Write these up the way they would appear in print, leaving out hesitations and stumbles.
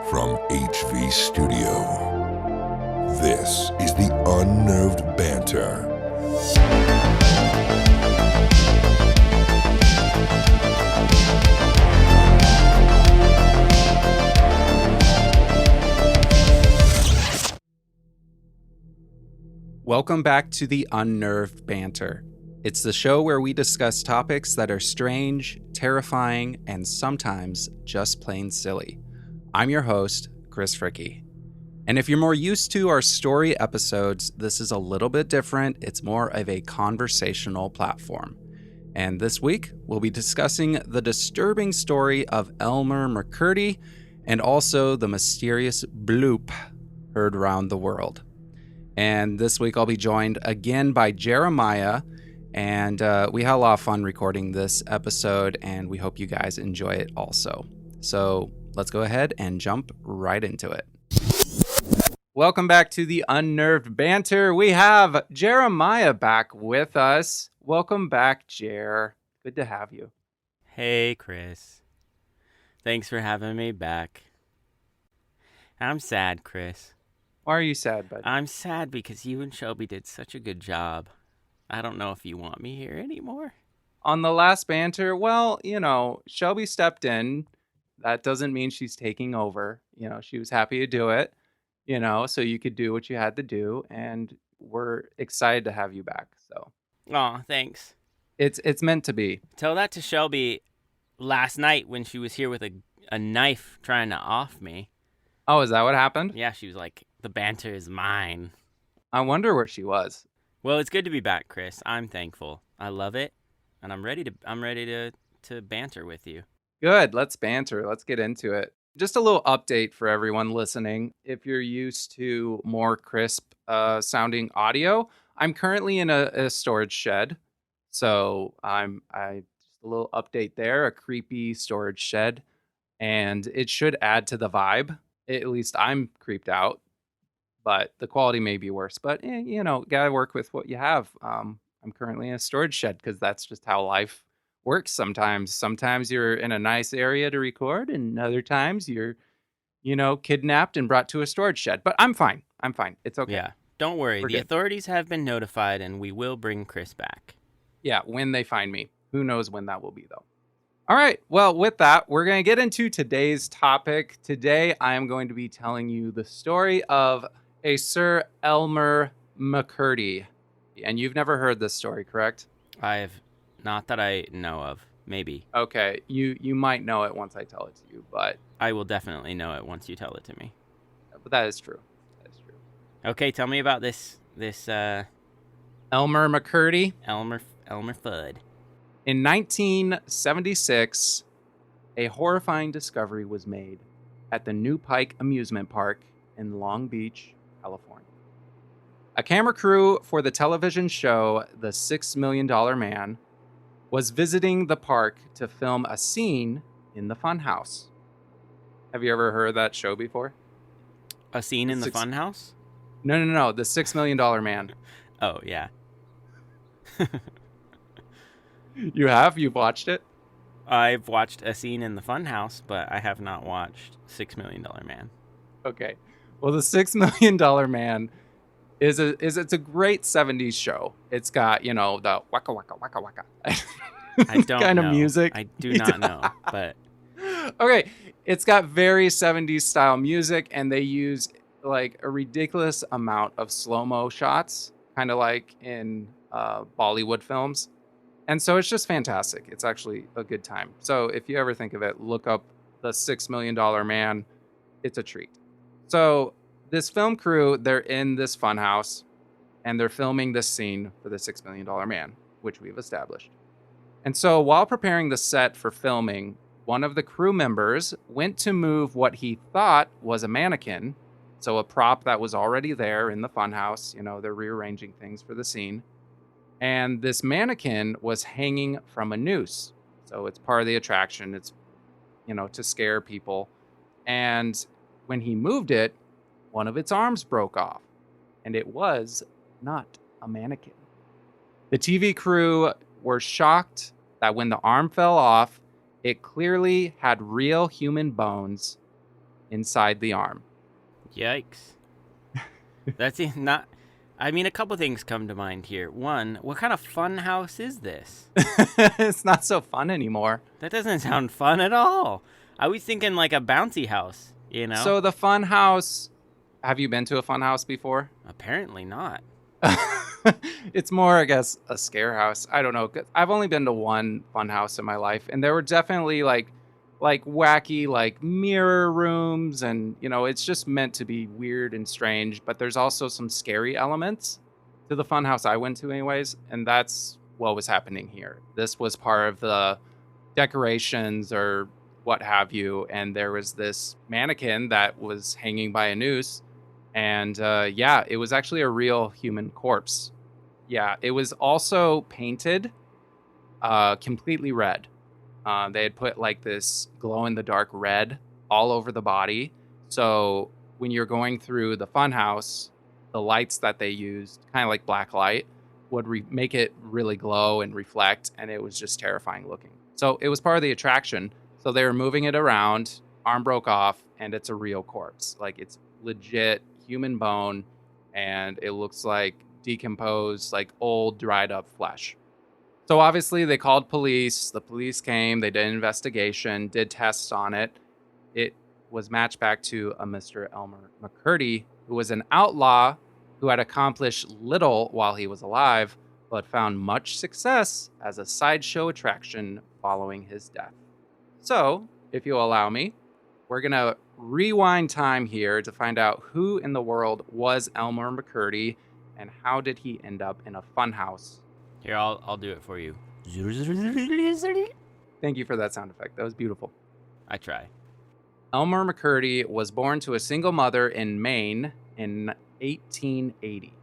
From HV Studio, this is the Unnerved Banter. Welcome back to the Unnerved Banter. It's the show where we discuss topics that are strange, terrifying, and sometimes just plain silly. I'm your host, Chris Fricky. And if you're more used to our story episodes, this is a little bit different. It's more of a conversational platform. And this week, we'll be discussing the disturbing story of Elmer McCurdy and also the mysterious Bloop heard around the world. And this week I'll be joined again by Jeremiah, and we had a lot of fun recording this episode, and we hope you guys enjoy it also. So let's go ahead and jump right into it. Welcome back to the Unnerved Banter. We have Jeremiah back with us. Welcome back, Jer. Good to have you. Hey, Chris. Thanks for having me back. I'm sad, Chris. Why are you sad, bud? I'm sad because you and Shelby did such a good job. I don't know if you want me here anymore. On the last banter, well, Shelby stepped in. That doesn't mean she's taking over. She was happy to do it, so you could do what you had to do. And we're excited to have you back. So, Aw, thanks. It's meant to be. Tell that to Shelby last night when she was here with a knife trying to off me. Oh, is that what happened? Yeah, she was like, the banter is mine. I wonder where she was. Well, it's good to be back, Chris. I'm thankful. I love it, and I'm ready to banter with you. Good. Let's banter. Let's get into it. Just a little update for everyone listening. If you're used to more crisp sounding audio, I'm currently in a storage shed. So I just a little update there, a creepy storage shed, and it should add to the vibe. At least I'm creeped out, but the quality may be worse. But gotta work with what you have. I'm currently in a storage shed because that's just how life works sometimes. Sometimes you're in a nice area to record, and other times you're, kidnapped and brought to a storage shed. But I'm fine. It's okay. Yeah, don't worry. We're The good. authorities have been notified, and we will bring Chris back. Yeah, when they find me. Who knows when that will be, though. All right. Well, with that, we're going to get into today's topic. Today, I am going to be telling you the story of a Sir Elmer McCurdy. And you've never heard this story, correct? Not that I know of. Maybe. Okay. You might know it once I tell it to you, but I will definitely know it once you tell it to me. that is true. Okay, tell me about this Elmer McCurdy. Elmer Fudd. In 1976, a horrifying discovery was made at the New Pike Amusement Park in Long Beach, California. A camera crew for the television show The $6 Million Man was visiting the park to film a scene in the Funhouse. Have you ever heard that show before? A scene in the Funhouse? No. The $6 Million Man. Oh, yeah. You have? You've watched it? I've watched a scene in the Funhouse, but I have not watched $6 Million Man. Okay. Well, the $6 Million Man it's a great 70s show. It's got, the waka waka waka waka. I don't kind know. of music. I do not know, but okay. It's got very 70s style music, and they use like a ridiculous amount of slow-mo shots, kind of like in Bollywood films. And so it's just fantastic. It's actually a good time. So if you ever think of it, look up the $6 Million Man. It's a treat. So this film crew, they're in this funhouse, and they're filming this scene for the $6 Million Man, which we've established. And so while preparing the set for filming, one of the crew members went to move what he thought was a mannequin, so a prop that was already there in the funhouse. They're rearranging things for the scene. And this mannequin was hanging from a noose. So it's part of the attraction. It's, to scare people. And when he moved it, one of its arms broke off. And it was not a mannequin. The TV crew were shocked that when the arm fell off, it clearly had real human bones inside the arm. Yikes. That's not... I mean, a couple things come to mind here. One, what kind of fun house is this? It's not so fun anymore. That doesn't sound fun at all. I was thinking like a bouncy house, you know? So the fun house, have you been to a fun house before? Apparently not. It's more, I guess, a scare house. I don't know. I've only been to one fun house in my life, and there were definitely like wacky like mirror rooms, and it's just meant to be weird and strange, but there's also some scary elements to the fun house I went to anyways, and that's what was happening here. This was part of the decorations or what have you, and there was this mannequin that was hanging by a noose, and yeah, it was actually a real human corpse. Yeah, it was also painted completely red. They had put like this glow-in-the-dark red all over the body. So when you're going through the funhouse, the lights that they used, kind of like black light, would make it really glow and reflect, and it was just terrifying looking. So it was part of the attraction. So they were moving it around, arm broke off, and it's a real corpse. Like, it's legit human bone, and it looks like decomposed, like old, dried up flesh. So obviously they called police. The police came, they did an investigation, did tests on it. It was matched back to a Mr. Elmer McCurdy, who was an outlaw who had accomplished little while he was alive, but found much success as a sideshow attraction following his death. So, if you'll allow me, we're going to rewind time here to find out who in the world was Elmer McCurdy and how did he end up in a funhouse. Here, I'll do it for you. Thank you for that sound effect. That was beautiful. I try. Elmer McCurdy was born to a single mother in Maine in 1880.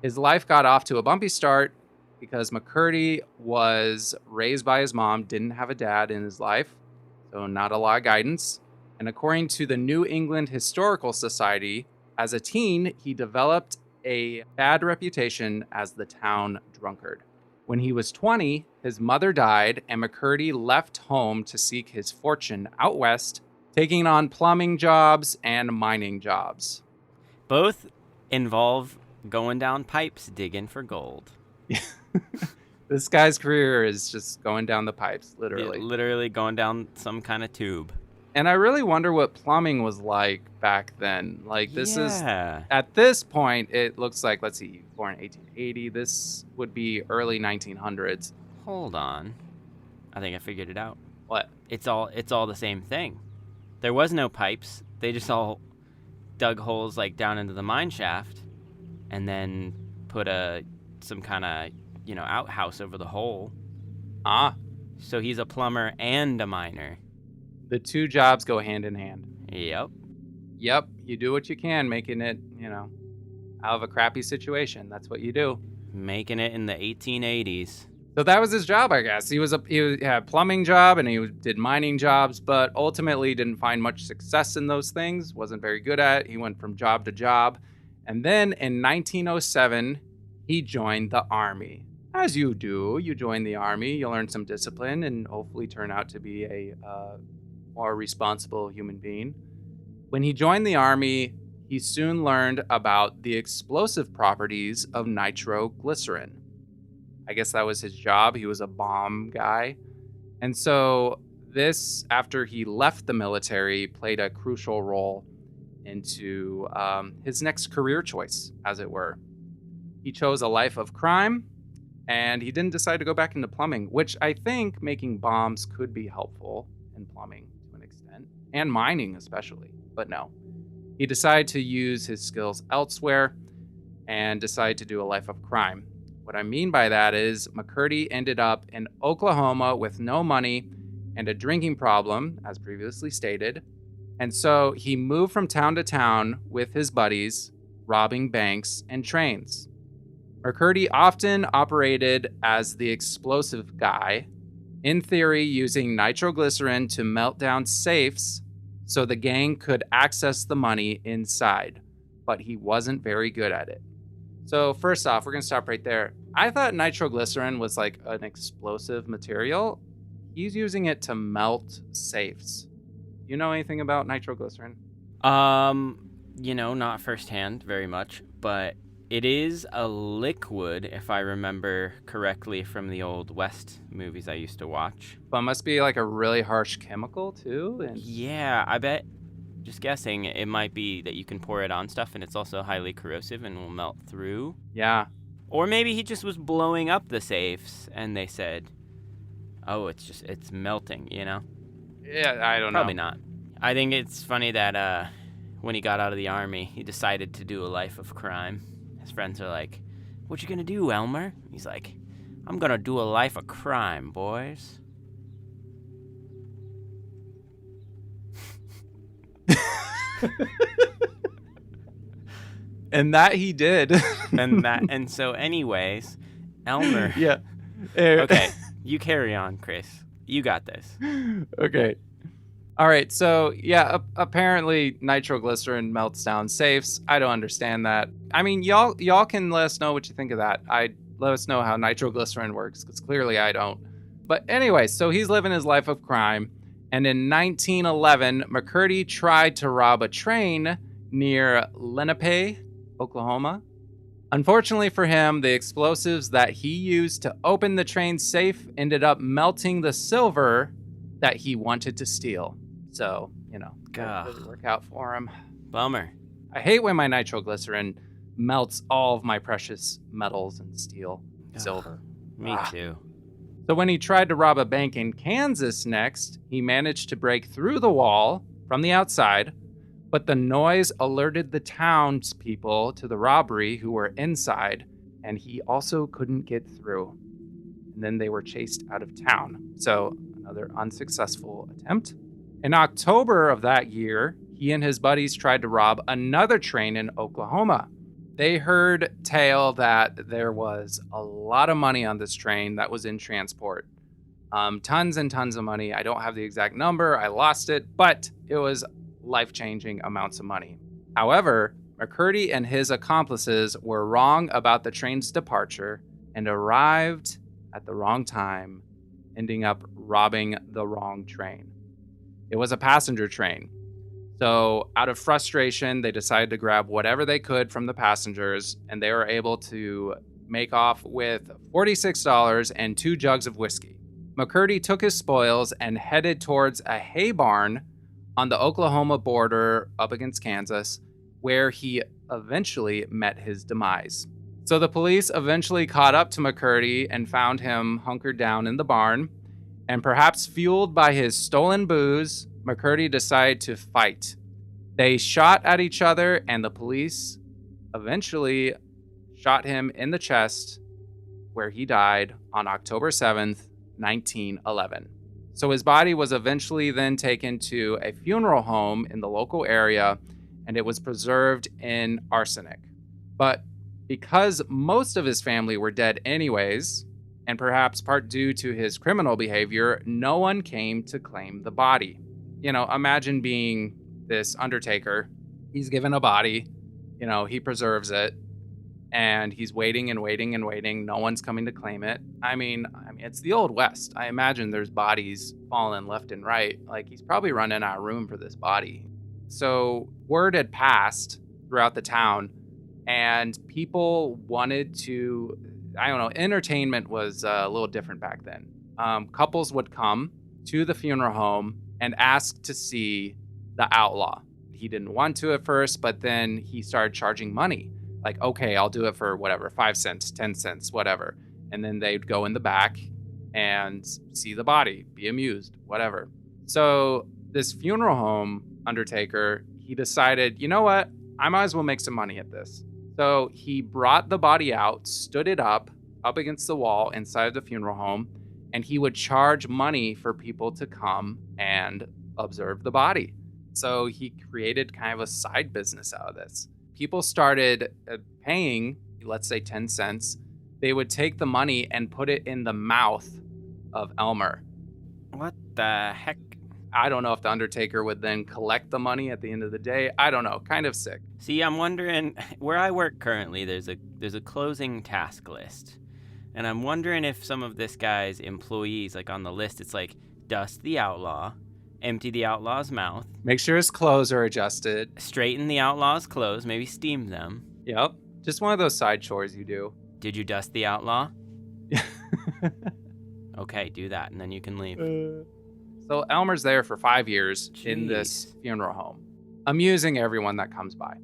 His life got off to a bumpy start because McCurdy was raised by his mom, didn't have a dad in his life, so not a lot of guidance. And according to the New England Historical Society, as a teen, he developed a bad reputation as the town drunkard. When he was 20, his mother died, and McCurdy left home to seek his fortune out west, taking on plumbing jobs and mining jobs. Both involve going down pipes digging for gold. This guy's career is just going down the pipes, literally. Yeah, literally going down some kind of tube. And I really wonder what plumbing was like back then. Like, this is, Yeah. at this point, it looks like, let's see, born in 1880. This would be early 1900s. Hold on. I think I figured it out. What? It's all the same thing. There was no pipes. They just all dug holes like down into the mine shaft and then put some kind of, outhouse over the hole. Ah, So he's a plumber and a miner. the two jobs go hand in hand. Yep. Yep, you do what you can, making it, out of a crappy situation. That's what you do. Making it in the 1880s. So that was his job, I guess. He had a plumbing job and he did mining jobs, but ultimately didn't find much success in those things. Wasn't very good at it. He went from job to job. And then in 1907, he joined the Army. As you do, you join the Army, you learn some discipline and hopefully turn out to be a more responsible human being. When he joined the Army, he soon learned about the explosive properties of nitroglycerin. I guess that was his job. He was a bomb guy. And so this, after he left the military, played a crucial role into his next career choice, as it were. He chose a life of crime, and he didn't decide to go back into plumbing, which I think making bombs could be helpful in plumbing to an extent, and mining especially, but no. He decided to use his skills elsewhere and decided to do a life of crime. What I mean by that is McCurdy ended up in Oklahoma with no money and a drinking problem, as previously stated. And so he moved from town to town with his buddies, robbing banks and trains. McCurdy often operated as the explosive guy, in theory using nitroglycerin to melt down safes so the gang could access the money inside, but he wasn't very good at it. So first off, we're going to stop right there. I thought nitroglycerin was like an explosive material. He's using it to melt safes. You know anything about nitroglycerin? Not firsthand very much, but it is a liquid, if I remember correctly from the old West movies I used to watch. But it must be like a really harsh chemical too. And Yeah, I bet, just guessing, it might be that you can pour it on stuff and it's also highly corrosive and will melt through. yeah, Or maybe he just was blowing up the safes and they said, oh, it's melting, yeah, I don't Probably know. not. I think it's funny that when he got out of the army, he decided to do a life of crime. His friends are like, what you gonna do, Elmer? He's like, I'm gonna do a life of crime, boys. And that he did. And so anyways, Elmer. Yeah. Okay, you carry on, Chris. You got this. Okay. All right. So yeah, apparently nitroglycerin melts down safes. I don't understand that. I mean, y'all can let us know what you think of that. Let us know how nitroglycerin works, because clearly I don't. But anyway, so he's living his life of crime, and in 1911, McCurdy tried to rob a train near Lenape, Oklahoma. Unfortunately for him, the explosives that he used to open the train safe ended up melting the silver that he wanted to steal. So, that didn't work out for him. Bummer. I hate when my nitroglycerin melts all of my precious metals and steel, silver. Me too. So when he tried to rob a bank in Kansas next, he managed to break through the wall from the outside, but the noise alerted the townspeople to the robbery who were inside, and he also couldn't get through. And then they were chased out of town. So another unsuccessful attempt. In October of that year, he and his buddies tried to rob another train in Oklahoma. They heard tale that there was a lot of money on this train that was in transport. Tons and tons of money. I don't have the exact number. I lost it, but it was life-changing amounts of money. However, McCurdy and his accomplices were wrong about the train's departure and arrived at the wrong time, ending up robbing the wrong train. It was a passenger train. So out of frustration, they decided to grab whatever they could from the passengers, and they were able to make off with $46 and 2 jugs of whiskey. McCurdy took his spoils and headed towards a hay barn on the Oklahoma border up against Kansas, where he eventually met his demise. So the police eventually caught up to McCurdy and found him hunkered down in the barn, and perhaps fueled by his stolen booze, McCurdy decided to fight. They shot at each other, and the police eventually shot him in the chest, where he died on October 7th, 1911. So his body was eventually then taken to a funeral home in the local area, and it was preserved in arsenic. But because most of his family were dead anyways, and perhaps part due to his criminal behavior, no one came to claim the body. Imagine being this undertaker. He's given a body, he preserves it, and he's waiting and waiting and waiting. No one's coming to claim it. I mean, it's the Old West. I imagine there's bodies falling left and right. Like, he's probably running out of room for this body. So word had passed throughout the town, and people wanted to, entertainment was a little different back then. Couples would come to the funeral home and ask to see the outlaw. He didn't want to at first, but then he started charging money. Like, okay, I'll do it for whatever, 5 cents, 10 cents, whatever. And then they'd go in the back and see the body, be amused, whatever. So this funeral home undertaker, he decided, you know what? I might as well make some money at this. So he brought the body out, stood it up against the wall inside the funeral home, and he would charge money for people to come and observe the body. So he created kind of a side business out of this. People started paying, let's say 10 cents. They would take the money and put it in the mouth of Elmer. What the heck? I don't know if the undertaker would then collect the money at the end of the day. I don't know. Kind of sick. See, I'm wondering, where I work currently, there's a closing task list. And I'm wondering if some of this guy's employees, like on the list, it's like Dust the Outlaw, Empty the outlaw's mouth. Make sure his clothes are adjusted. Straighten the outlaw's clothes. Maybe steam them. Yep. Just one of those side chores you do. Did you dust the outlaw? Okay, do that, and then you can leave. So Elmer's there for 5 years in this funeral home, amusing everyone that comes by.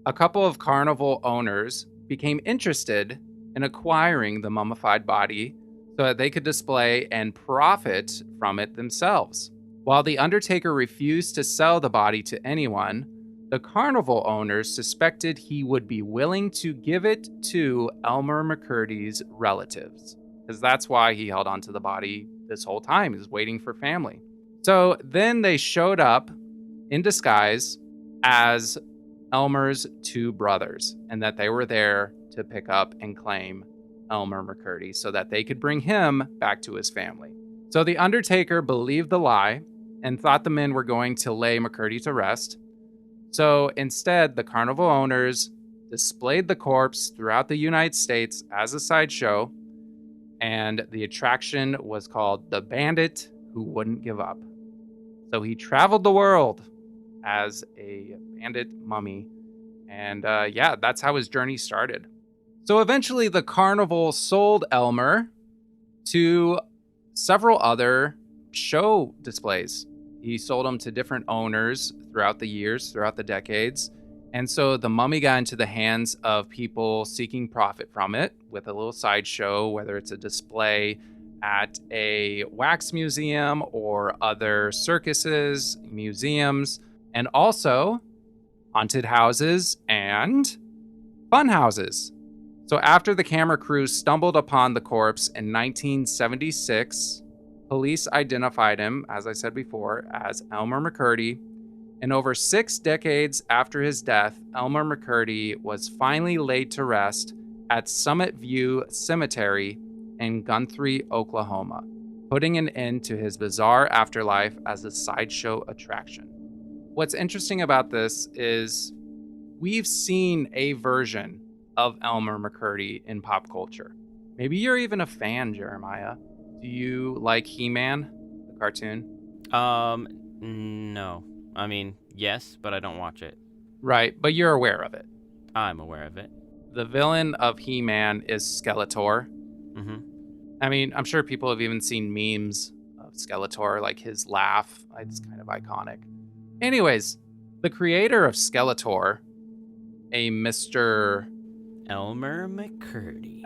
A couple of carnival owners became interested in acquiring the mummified body so that they could display and profit from it themselves. While the undertaker refused to sell the body to anyone, the carnival owners suspected he would be willing to give it to Elmer McCurdy's relatives, because that's why he held onto the body this whole time. He was waiting for family. So then they showed up in disguise as Elmer's two brothers, and that they were there to pick up and claim Elmer McCurdy so that they could bring him back to his family. So the undertaker believed the lie and thought the men were going to lay McCurdy to rest. So instead, the carnival owners displayed the corpse throughout the United States as a sideshow, and the attraction was called The Bandit Who Wouldn't Give Up. So he traveled the world as a bandit mummy, and that's how his journey started. So eventually the carnival sold Elmer to several other show displays. He sold them to different owners throughout the years, throughout the decades. And so the mummy got into the hands of people seeking profit from it with a little sideshow, whether it's a display at a wax museum or other circuses, museums, and also haunted houses and fun houses. So after the camera crew stumbled upon the corpse in 1976, police identified him, as I said before, as Elmer McCurdy. And over 6 decades after his death, Elmer McCurdy was finally laid to rest at Summit View Cemetery in Guthrie, Oklahoma, putting an end to his bizarre afterlife as a sideshow attraction. What's interesting about this is we've seen a version of Elmer McCurdy in pop culture. Maybe you're even a fan, Jeremiah. Do you like He-Man, the cartoon? No. I mean, yes, but I don't watch it. Right, but you're aware of it. I'm aware of it. The villain of He-Man is Skeletor. Mm-hmm. I mean, I'm sure people have even seen memes of Skeletor, like his laugh. It's kind of iconic. Anyways, the creator of Skeletor, a Mr. Elmer McCurdy.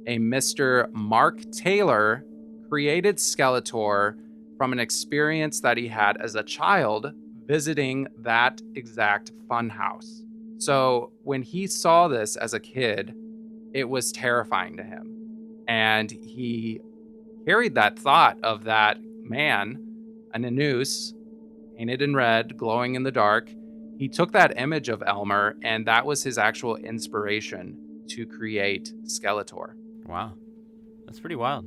A Mr. Mark Taylor created Skeletor from an experience that he had as a child visiting that exact fun house. So when he saw this as a kid, it was terrifying to him. And he carried that thought of that man in a noose, painted in red, glowing in the dark. He took that image of Elmer, and that was his actual inspiration to create Skeletor. Wow. That's pretty wild.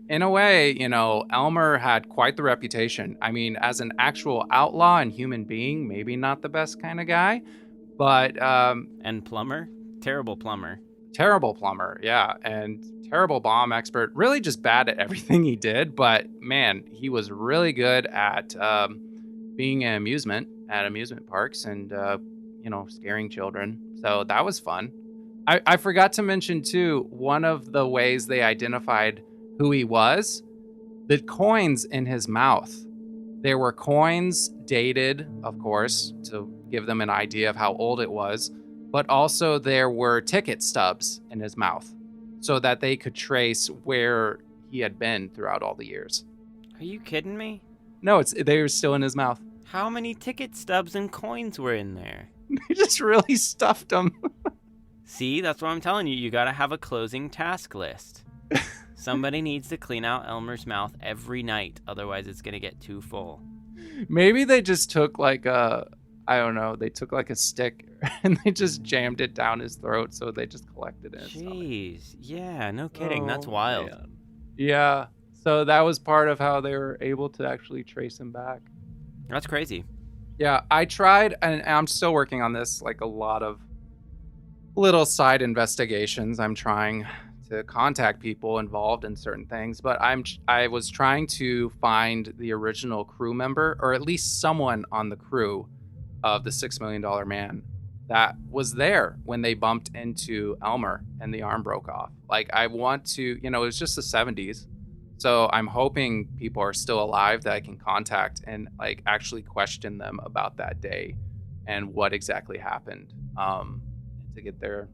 In a way, Elmer had quite the reputation. I mean, as an actual outlaw and human being, maybe not the best kind of guy, but... and plumber? Terrible plumber. Terrible plumber, yeah. And terrible bomb expert. Really just bad at everything he did. But, man, he was really good at being an amusement at amusement parks and, scaring children. So that was fun. I forgot to mention, too, one of the ways they identified who he was, the coins in his mouth. There were coins dated, of course, to give them an idea of how old it was, but also there were ticket stubs in his mouth so that they could trace where he had been throughout all the years. Are you kidding me? No, they were still in his mouth. How many ticket stubs and coins were in there? They just really stuffed them. See, that's what I'm telling you. You gotta have a closing task list. Somebody needs to clean out Elmer's mouth every night, otherwise it's gonna get too full. Maybe they just took they took like a stick and they just jammed it down his throat, so they just collected it. Jeez, yeah, no kidding. That's wild. Man. Yeah, so that was part of how they were able to actually trace him back. That's crazy. Yeah, I tried, and I'm still working on this, like a lot of little side investigations I'm trying to contact people involved in certain things, but I was trying to find the original crew member, or at least someone on the crew of the $6 million man that was there when they bumped into Elmer and the arm broke off. Like, I want to, it was just the 70s. So I'm hoping people are still alive that I can contact and like actually question them about that day and what exactly happened, to get their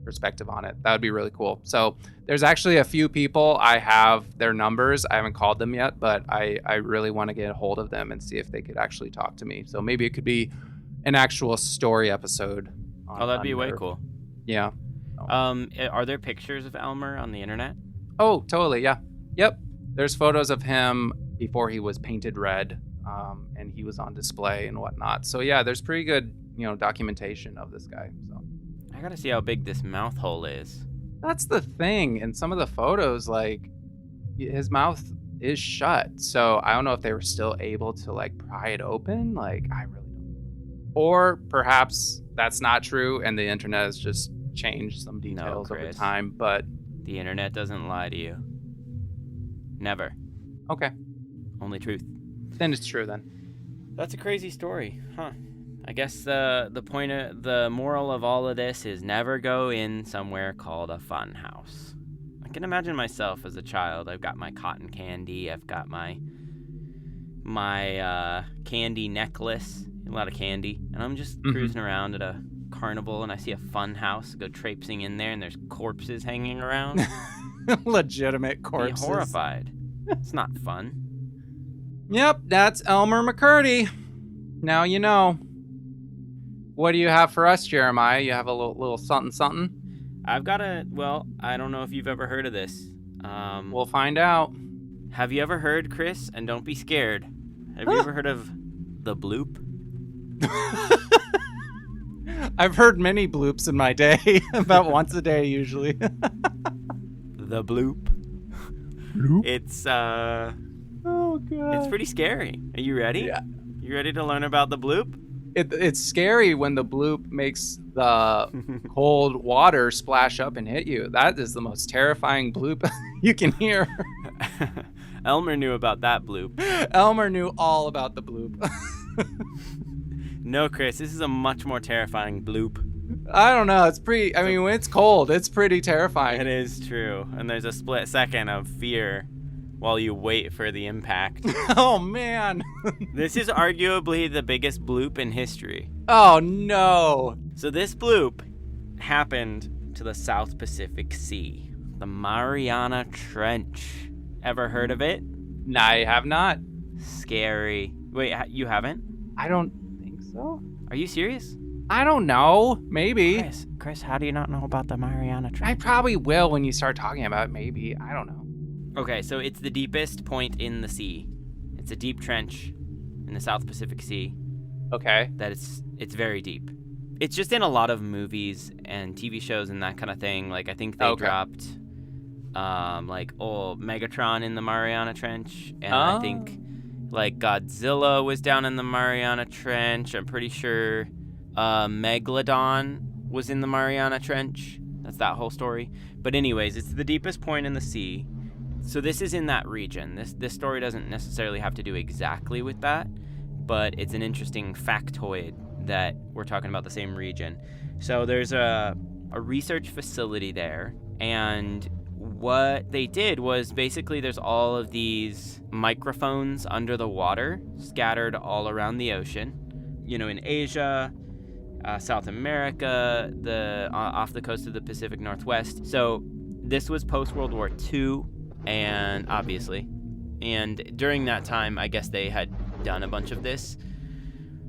perspective on it. That would be really cool. So there's actually a few people, I have their numbers. I haven't called them yet, but I really want to get a hold of them and see if they could actually talk to me. So maybe it could be an actual story episode. Oh, that'd be way cool. Yeah. Are there pictures of Elmer on the internet? Oh, totally. Yeah. Yep. There's photos of him before he was painted red, and he was on display and whatnot. So yeah, there's pretty good, documentation of this guy. So I gotta see how big this mouth hole is. that's the thing. In some of the photos, like his mouth is shut. So I don't know if they were still able to like pry it open. Like, I really don't know. Or perhaps that's not true and the internet has just changed some details over Chris. time. But The internet doesn't lie to you. Never. okay, Only truth. then it's true then. That's a crazy story, huh? I guess the moral of all of this is never go in somewhere called a fun house. I can imagine myself as a child. I've got my cotton candy. I've got my candy necklace, a lot of candy, and I'm just cruising around at a carnival, and I see a fun house. I go traipsing in there, and there's corpses hanging around. Legitimate corpses. Be horrified. It's not fun. Yep, that's Elmer McCurdy. Now you know. What do you have for us, Jeremiah? You have a little something? I've got I don't know if you've ever heard of this. We'll find out. Have you ever heard, Chris, and don't be scared, have you ever heard of the bloop? I've heard many bloops in my day, about once a day usually. The bloop. Bloop? It's Oh god. it's pretty scary. Are you ready? Yeah. You ready to learn about the bloop? It's scary when the bloop makes the cold water splash up and hit you. That is the most terrifying bloop you can hear. Elmer knew about that bloop. Elmer knew all about the bloop. No, Chris, this is a much more terrifying bloop. I don't know. It's pretty. I mean, when it's cold, it's pretty terrifying. It is true. And there's a split second of fear while you wait for the impact. Oh man. This is arguably the biggest bloop in history. Oh no. So this bloop happened to the South Pacific Sea, the Mariana Trench. Ever heard of it? No, I have not. Scary. Wait, you haven't? I don't think so. Are you serious? I don't know. Maybe. Chris, how do you not know about the Mariana Trench? I probably will when you start talking about it. Maybe. I don't know. Okay, so it's the deepest point in the sea. It's a deep trench in the South Pacific Sea. Okay. That it's very deep. It's just in a lot of movies and TV shows and that kind of thing. Like, I think they dropped Megatron in the Mariana Trench, and I think like Godzilla was down in the Mariana Trench. I'm pretty sure Megalodon was in the Mariana Trench. That's that whole story. But anyways, it's the deepest point in the sea. So this is in that region. This story doesn't necessarily have to do exactly with that, but it's an interesting factoid that we're talking about the same region. So there's a research facility there, and what they did was basically there's all of these microphones under the water scattered all around the ocean, in Asia, South America, off the coast of the Pacific Northwest. So this was post-World War II, and during that time, I guess they had done a bunch of this,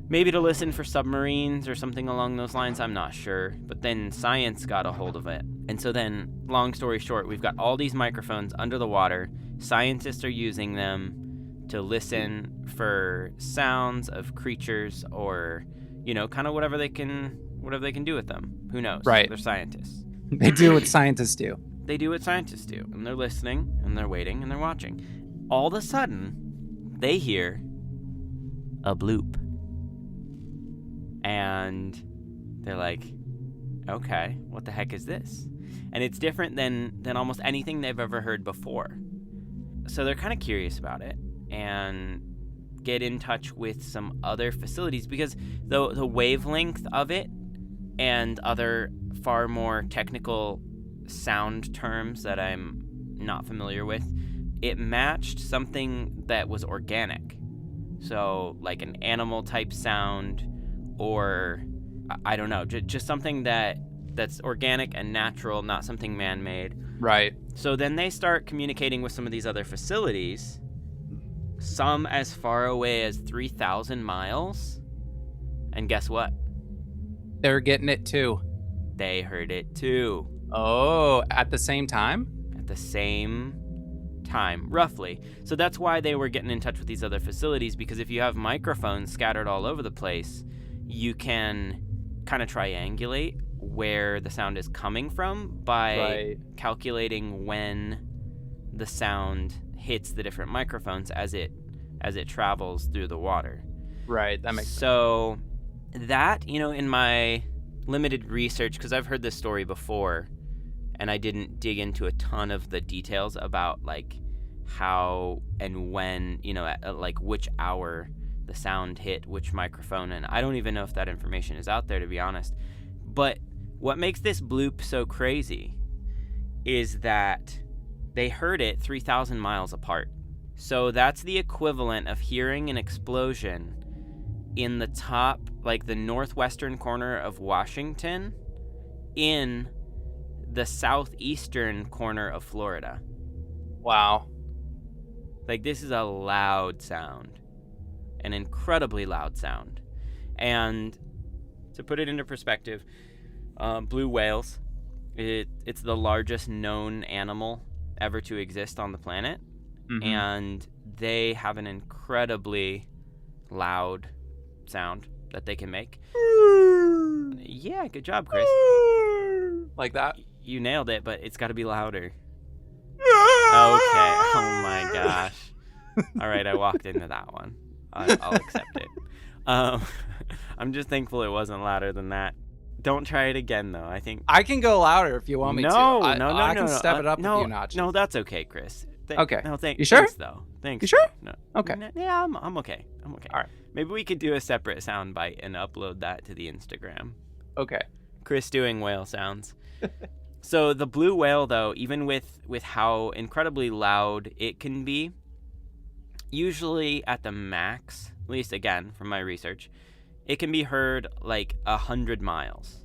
maybe to listen for submarines or something along those lines. I'm not sure, but then science got a hold of it. And so then, long story short, we've got all these microphones under the water. Scientists are using them to listen for sounds of creatures, or kind of whatever they can do with them. Who knows? Right. They're scientists. They do what scientists do. They do what scientists do, and they're listening, and they're waiting, and they're watching. All of a sudden, they hear a bloop. And they're like, okay, what the heck is this? and it's different than almost anything they've ever heard before. So they're kind of curious about it and get in touch with some other facilities, because the wavelength of it and other far more technical sound terms that I'm not familiar with, it matched something that was organic. So like an animal type sound, or I don't know, just something that's organic and natural, not something man-made. Right. So then they start communicating with some of these other facilities, some as far away as 3,000 miles. And guess what? They're getting it too. They heard it too. Oh, at the same time? At the same time, roughly. So that's why they were getting in touch with these other facilities, because if you have microphones scattered all over the place, you can kind of triangulate where the sound is coming from by calculating when the sound hits the different microphones as it travels through the water. Right, that makes sense. So that, in my limited research, because I've heard this story before and I didn't dig into a ton of the details about like how and when, at like which hour the sound hit which microphone, and I don't even know if that information is out there, to be honest. But what makes this bloop so crazy is that they heard it 3,000 miles apart. So that's the equivalent of hearing an explosion in the top, like the northwestern corner of Washington, in the southeastern corner of Florida. Wow. Like, this is a loud sound, an incredibly loud sound. And to put it into perspective, blue whales, it's the largest known animal ever to exist on the planet. Mm-hmm. And they have an incredibly loud sound that they can make. Yeah, good job, Chris. Like that? You nailed it, but it's got to be louder. Okay. Oh my gosh. All right, I walked into that one. I'll accept it. I'm just thankful it wasn't louder than that. Don't try it again, though. I think I can go louder if you want me to. No, I can step it up a few notches. No, that's okay, Chris. Okay. No, you sure? Thanks, though. Thanks. You sure? No. Okay. Yeah, I'm okay. I'm okay. All right. Maybe we could do a separate soundbite and upload that to the Instagram. Okay. Chris doing whale sounds. So the blue whale, though, even with how incredibly loud it can be, usually at the max, at least again from my research, it can be heard like 100 miles,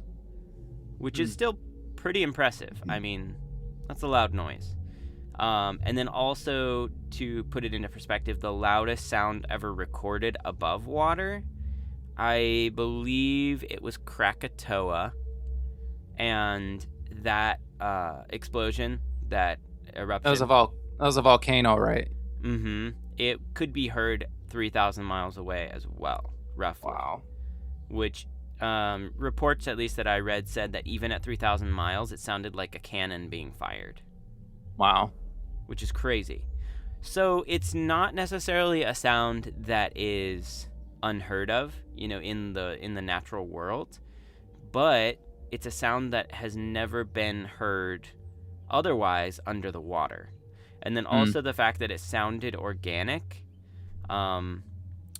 which is still pretty impressive. I mean, that's a loud noise. And then also, to put it into perspective, the loudest sound ever recorded above water, I believe it was Krakatoa, and that explosion, that eruption. That was a volcano, right? Mm-hmm. It could be heard 3,000 miles away as well, roughly. Wow. Which reports, at least that I read, said that even at 3,000 miles, it sounded like a cannon being fired. Wow. Which is crazy. So it's not necessarily a sound that is unheard of, in the natural world, but it's a sound that has never been heard otherwise under the water. And then also the fact that it sounded organic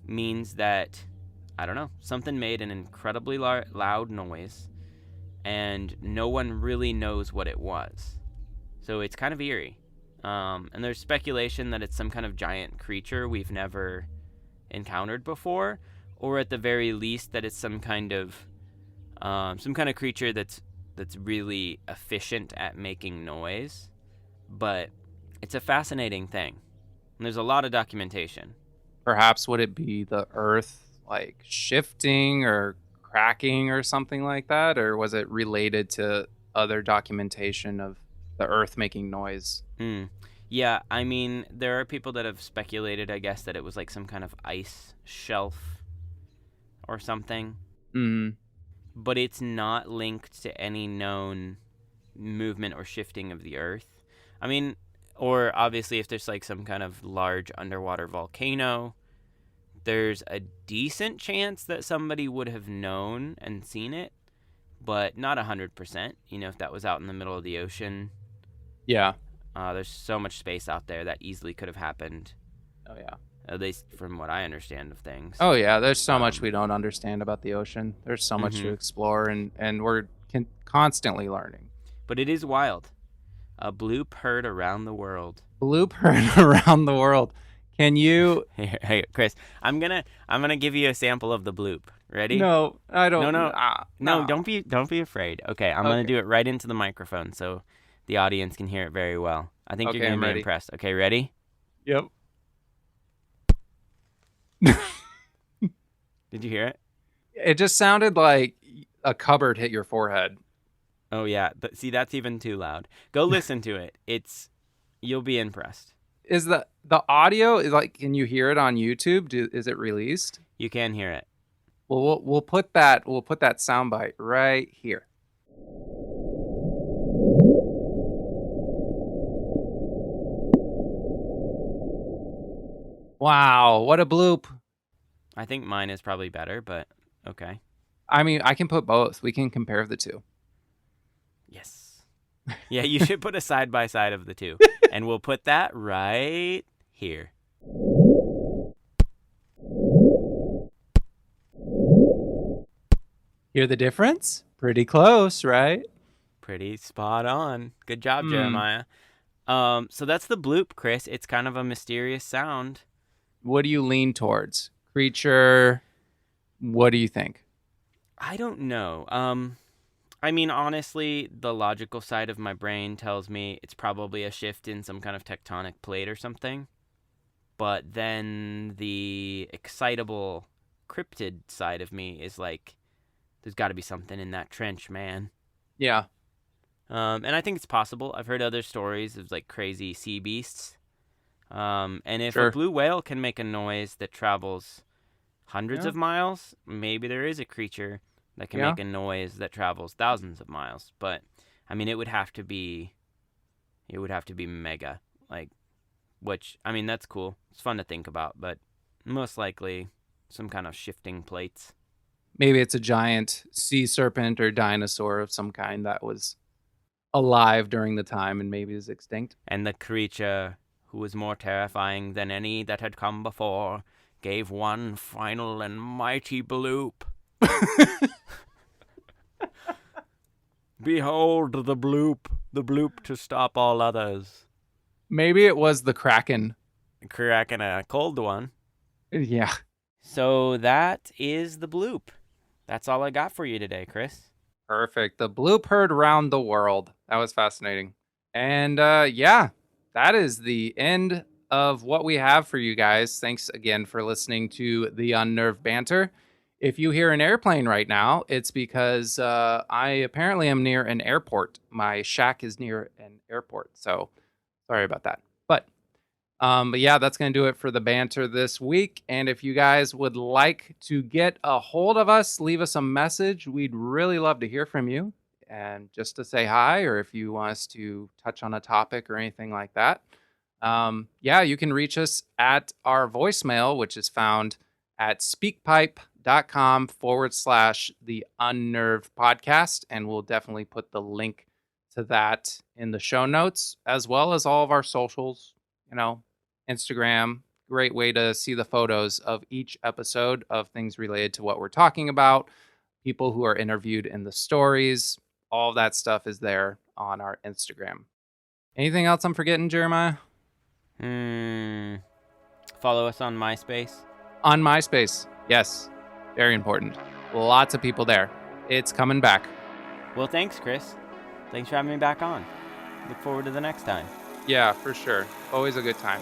means that, I don't know, something made an incredibly loud noise, and no one really knows what it was. So it's kind of eerie. And there's speculation that it's some kind of giant creature we've never encountered before, or at the very least that it's some kind of creature that's really efficient at making noise. But it's a fascinating thing, and there's a lot of documentation. Perhaps would it be the Earth like shifting or cracking or something like that, or was it related to other documentation of the Earth making noise? Yeah, I mean, there are people that have speculated, I guess, that it was like some kind of ice shelf or something. But it's not linked to any known movement or shifting of the Earth. I mean, or obviously if there's like some kind of large underwater volcano, there's a decent chance that somebody would have known and seen it. but not 100%. You know, if that was out in the middle of the ocean, Yeah. there's so much space out there that easily could have happened, Oh yeah. at least from what I understand of things. Oh yeah. There's so much Um, we don't understand about the ocean. There's so much to Mhm. explore, and we're constantly learning. But it is wild. A bloop heard around the world. Bloop heard around the world. Can you? Hey, Chris, I'm gonna give you a sample of the bloop. Ready? No, I don't. No. No, no. don't be afraid. Okay, I'm gonna Okay. do it right into the microphone so the audience can hear it very well. I think Okay, you're gonna I'm be ready. impressed. Okay, ready? Yep. Did you hear it? It just sounded like a cupboard hit your forehead. Oh yeah, see, that's even too loud. Go listen to it. You'll be impressed. Is the audio is like? Can you hear it on YouTube? Is it released? You can hear it. Well, we'll put that soundbite right here. Wow, what a bloop! I think mine is probably better, but okay. I mean, I can put both. We can compare the two. Yes. Yeah, you should put a side by side of the two, and we'll put that right here. Hear the difference? Pretty close, right? Pretty spot on. Good job, Jeremiah. So that's the bloop, Chris. It's kind of a mysterious sound. What do you lean towards? Creature? What do you think? I don't know. I mean, honestly, the logical side of my brain tells me it's probably a shift in some kind of tectonic plate or something. But then the excitable cryptid side of me is like, there's got to be something in that trench, man. Yeah. And I think it's possible. I've heard other stories of like crazy sea beasts. And if Sure. a blue whale can make a noise that travels hundreds Yeah. of miles, maybe there is a creature that can Yeah. make a noise that travels thousands of miles. But I mean, it would have to be mega. Like, which, I mean, that's cool. It's fun to think about, but most likely some kind of shifting plates. Maybe it's a giant sea serpent or dinosaur of some kind that was alive during the time and maybe is extinct. And the creature, who was more terrifying than any that had come before, gave one final and mighty bloop. Behold the bloop to stop all others. Maybe it was the Kraken. Cracking a cold one. Yeah. So that is the bloop. That's all I got for you today, Chris. Perfect. The bloop heard around the world. That was fascinating. And yeah, that is the end of what we have for you guys. Thanks again for listening to the Unnerved Banter. If you hear an airplane right now, it's because I apparently am near an airport. My shack is near an airport. So sorry about that. But yeah, that's going to do it for the banter this week. And if you guys would like to get a hold of us, leave us a message. We'd really love to hear from you. And just to say hi, or if you want us to touch on a topic or anything like that. Yeah, you can reach us at our voicemail, which is found at speakpipe.com/the unnerved podcast. And we'll definitely put the link to that in the show notes, as well as all of our socials. You know, Instagram, great way to see the photos of each episode of things related to what we're talking about, people who are interviewed in the stories, all of that stuff is there on our Instagram. Anything else I'm forgetting, Jeremiah? Follow us on MySpace. On MySpace, yes, very important. Lots of people there. It's coming back. Well, thanks, Chris. Thanks for having me back on. Look forward to the next time. Yeah, for sure. Always a good time.